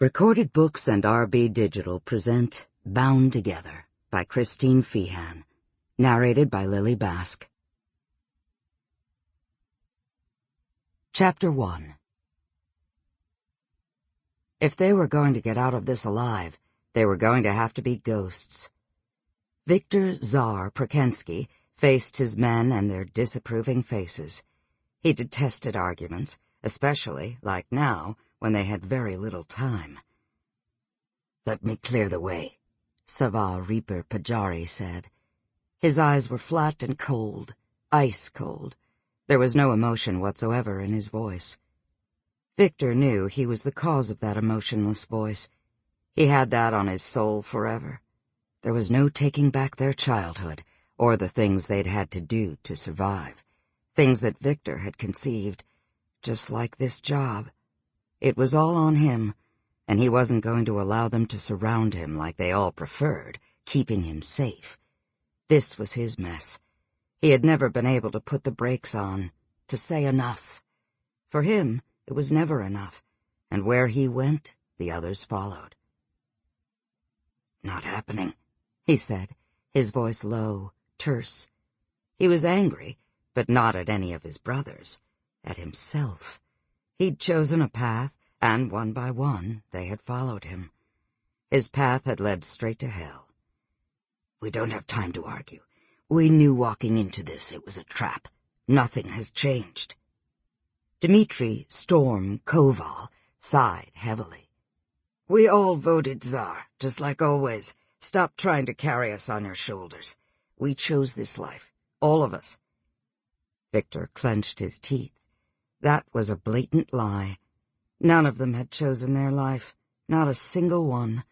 Recorded Books and RB Digital present Bound Together by Christine Feehan, narrated by Lily Bask. Chapter 1. If they were going to get out of this alive, they were going to have to be ghosts. Viktor Prakenskii faced his men and their disapproving faces. He detested arguments, especially, like now, when they had very little time. "Let me clear the way," Sava Reaper Pajari said. His eyes were flat and cold, ice cold. There was no emotion whatsoever in his voice. Viktor knew he was the cause of that emotionless voice. He had that on his soul forever. There was no taking back their childhood, or the things they'd had to do to survive. Things that Viktor had conceived, just like this job. It was all on him, and he wasn't going to allow them to surround him like they all preferred, keeping him safe. This was his mess. He had never been able to put the brakes on, to say enough. For him, it was never enough, and where he went, the others followed. "Not happening," he said, his voice low, terse. He was angry, but not at any of his brothers, at himself. He'd chosen a path, and one by one they had followed him. His path had led straight to hell. "We don't have time to argue. We knew walking into this it was a trap. Nothing has changed." Dmitri Storm Koval sighed heavily. "We all voted Tsar, just like always. Stop trying to carry us on your shoulders. We chose this life, all of us." Viktor clenched his teeth. That was a blatant lie. None of them had chosen their life, not a single one.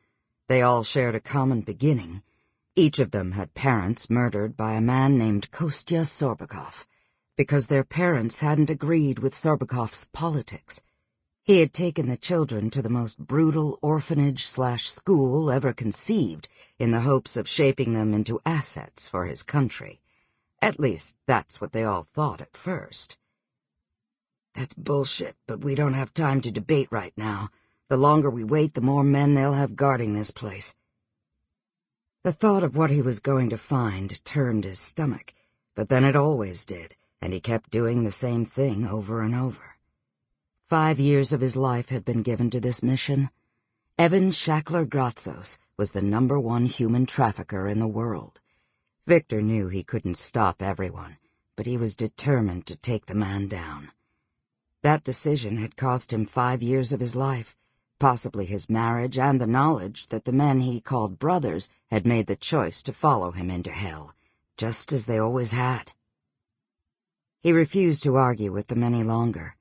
They all shared a common beginning. Each of them had parents murdered by a man named Kostya Sorbakov, because their parents hadn't agreed with Sorbakov's politics. He had taken the children to the most brutal orphanage/school ever conceived in the hopes of shaping them into assets for his country. At least, that's what they all thought at first. "That's bullshit, but we don't have time to debate right now. The longer we wait, the more men they'll have guarding this place." The thought of what he was going to find turned his stomach, but then it always did, and he kept doing the same thing over and over. 5 years of his life had been given to this mission. Evan Shackler-Gratsos was the #1 human trafficker in the world. Viktor knew he couldn't stop everyone, but he was determined to take the man down. That decision had cost him 5 years of his life, possibly his marriage and the knowledge that the men he called brothers had made the choice to follow him into hell, just as they always had. He refused to argue with them any longer.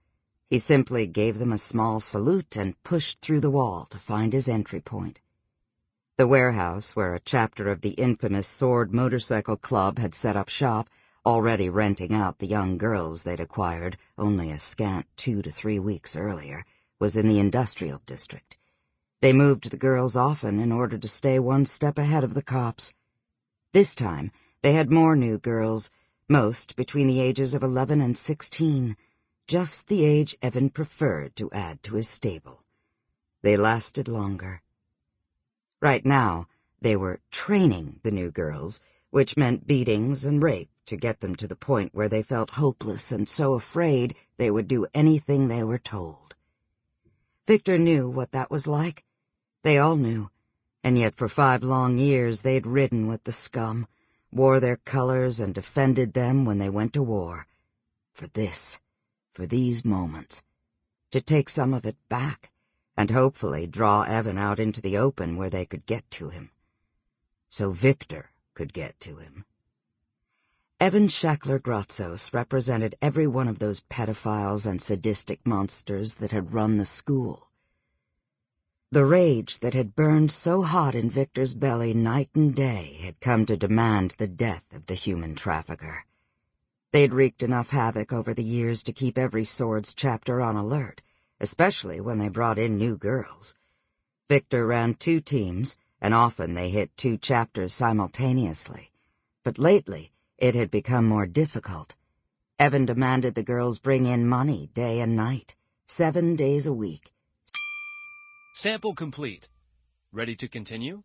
He simply gave them a small salute and pushed through the wall to find his entry point. The warehouse, where a chapter of the infamous Sword Motorcycle Club had set up shop, already renting out the young girls they'd acquired only a scant 2 to 3 weeks earlier, was in the industrial district. They moved the girls often in order to stay one step ahead of the cops. This time, they had more new girls, most between the ages of 11 and 16, just the age Evan preferred to add to his stable. They lasted longer. Right now, they were training the new girls, which meant beatings and rape to get them to the point where they felt hopeless and so afraid they would do anything they were told. Viktor knew what that was like. They all knew, and yet for 5 long years they'd ridden with the scum, wore their colors and defended them when they went to war. For these moments. To take some of it back, and hopefully draw Evan out into the open where they could get to him. So Viktor could get to him. Evan Shackler-Gratsos represented every one of those pedophiles and sadistic monsters that had run the school. The rage that had burned so hot in Viktor's belly night and day had come to demand the death of the human trafficker. They'd wreaked enough havoc over the years to keep every Swords chapter on alert, especially when they brought in new girls. Viktor ran 2 teams, and often they hit 2 chapters simultaneously. But lately, it had become more difficult. Evan demanded the girls bring in money day and night, 7 days a week. Sample complete. Ready to continue?